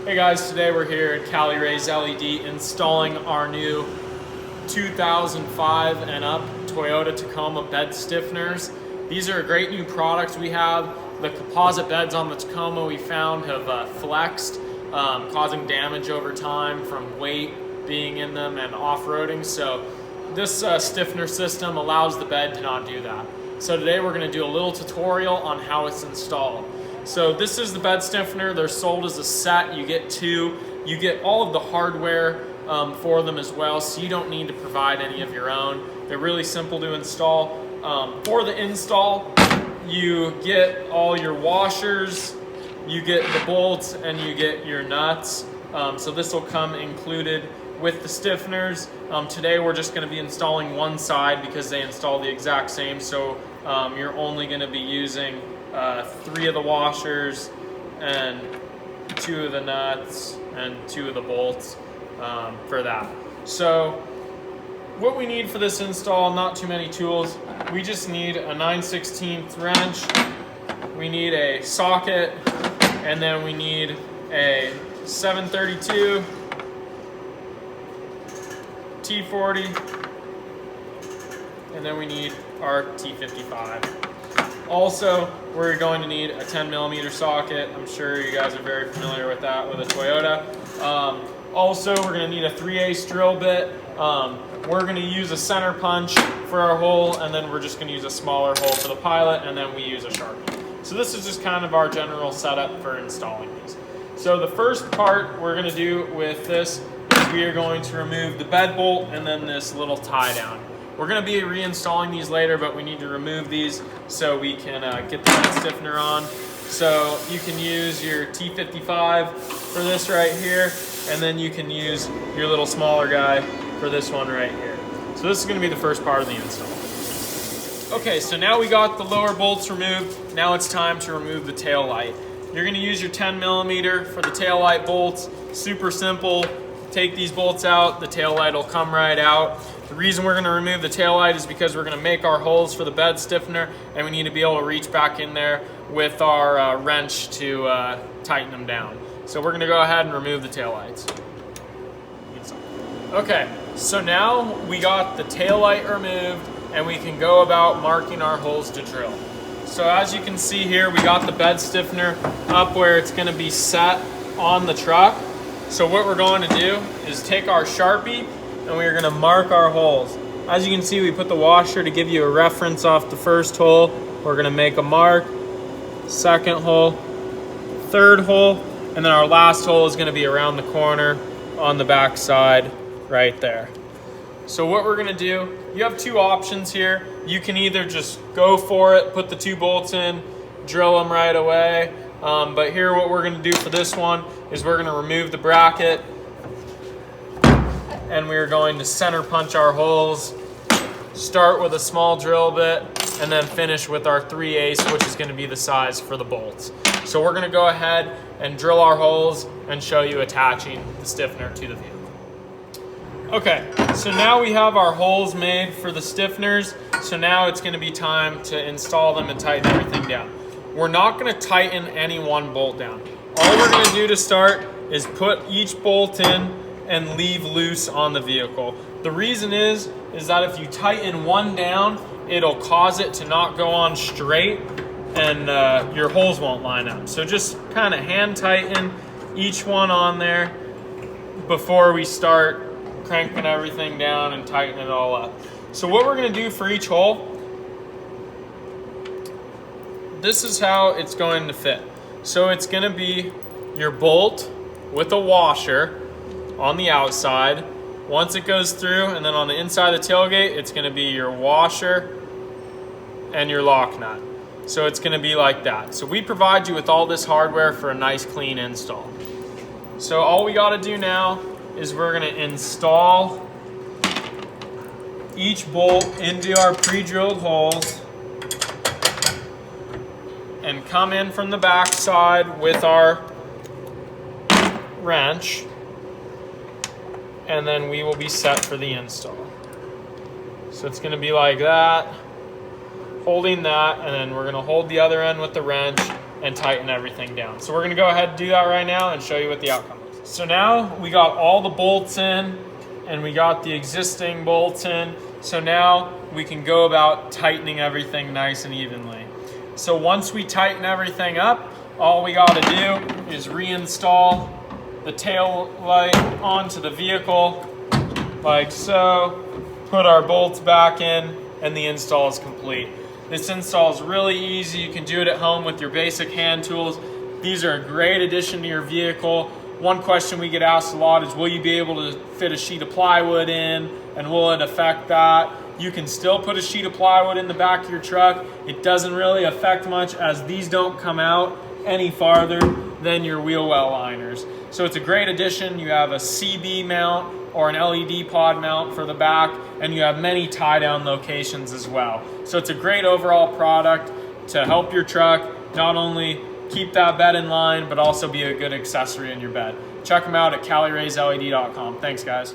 Hey guys, today we're here at Cali LED installing our new 2005 and up Toyota Tacoma bed stiffeners. These are a great new product we have. The composite beds on the Tacoma we found have flexed, causing damage over time from weight being in them and off-roading. So this stiffener system allows the bed to not do that. So today we're going to do a little tutorial on how it's installed. So this is the bed stiffener. They're sold as a set. You get two. You get all of the hardware for them as well, so you don't need to provide any of your own. They're really simple to install. For the install, you get all your washers, you get the bolts, and you get your nuts. So this will come included with the stiffeners. Today we're just going to be installing one side because they install the exact same. So you're only going to be using 3 of the washers and 2 of the nuts and 2 of the bolts for that. So what we need for this install, not too many tools. We just need a 9/16 wrench, we need a socket, and then we need a 732 T40, and then we need our T55. Also, we're going to need a 10mm socket. I'm sure you guys are very familiar with that with a Toyota. Also, we're going to need a 3/8 drill bit. We're going to use a center punch for our hole, and then we're just going to use a smaller hole for the pilot, and then we use a Sharpie. So this is just kind of our general setup for installing these. So the first part we're going to do with this is we are going to remove the bed bolt and then this little tie down. We're going to be reinstalling these later, but we need to remove these so we can get the bed stiffener on. So you can use your T55 for this right here, and then you can use your little smaller guy for this one right here. So this is going to be the first part of the install. Okay, so now we got the lower bolts removed. Now it's time to remove the tail light. You're going to use your 10mm for the tail light bolts. Super simple. Take these bolts out, the tail light will come right out. The reason we're going to remove the tail light is because we're going to make our holes for the bed stiffener, and we need to be able to reach back in there with our wrench to tighten them down. So we're going to go ahead and remove the tail lights. Okay, so now we got the tail light removed, and we can go about marking our holes to drill. So as you can see here, we got the bed stiffener up where it's going to be set on the truck. So what we're going to do is take our Sharpie and we're going to mark our holes. As you can see, we put the washer to give you a reference off the first hole. We're going to make a mark, second hole, third hole, and then our last hole is going to be around the corner on the back side right there. So what we're going to do, you have 2 options here. You can either just go for it, put the 2 bolts in, drill them right away. But here what we're going to do for this one is we're going to remove the bracket, and we're going to center punch our holes, start with a small drill bit, and then finish with our 3/8, which is going to be the size for the bolts. So we're going to go ahead and drill our holes and show you attaching the stiffener to the vehicle. Okay, so now we have our holes made for the stiffeners. So now it's going to be time to install them and tighten everything down. We're not going to tighten any one bolt down. All we're going to do to start is put each bolt in and leave loose on the vehicle. The reason is that if you tighten one down, it'll cause it to not go on straight, and your holes won't line up. So just kind of hand tighten each one on there before we start cranking everything down and tighten it all up. So what we're going to do for each hole, this is how it's going to fit. So it's going to be your bolt with a washer on the outside once it goes through, and then on the inside of the tailgate it's going to be your washer and your lock nut. So it's going to be like that. So we provide you with all this hardware for a nice clean install. So all we got to do now is we're going to install each bolt into our pre-drilled holes and come in from the back side with our wrench, and then we will be set for the install. So it's going to be like that, holding that, and then we're going to hold the other end with the wrench and tighten everything down. So we're gonna go ahead and do that right now and show you what the outcome is. So now we got all the bolts in and we got the existing bolts in. So now we can go about tightening everything nice and evenly. So once we tighten everything up, all we gotta do is reinstall the tail light onto the vehicle like so, put our bolts back in, and the install is complete. This install is really easy. You can do it at home with your basic hand tools. These are a great addition to your vehicle. One question we get asked a lot is, will you be able to fit a sheet of plywood in, and will it affect that? You can still put a sheet of plywood in the back of your truck. It doesn't really affect much, as these don't come out any farther than your wheel well liners. So it's a great addition. You have a CB mount or an LED pod mount for the back, and you have many tie down locations as well. So it's a great overall product to help your truck not only keep that bed in line, but also be a good accessory in your bed. Check them out at CaliRaysLED.com. Thanks, guys.